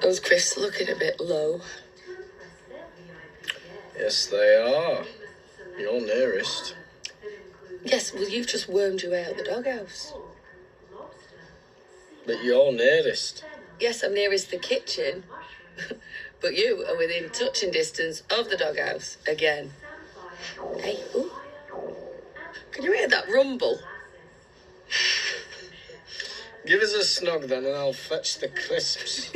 Those crisps are looking a bit low. Yes, they are. You're nearest. Yes, well, you've just wormed your way out the doghouse. But you're nearest. Yes, I'm nearest the kitchen. But you are within touching distance of the doghouse again. Hey, ooh. Can you hear that rumble? Give us a snog then and I'll fetch the crisps.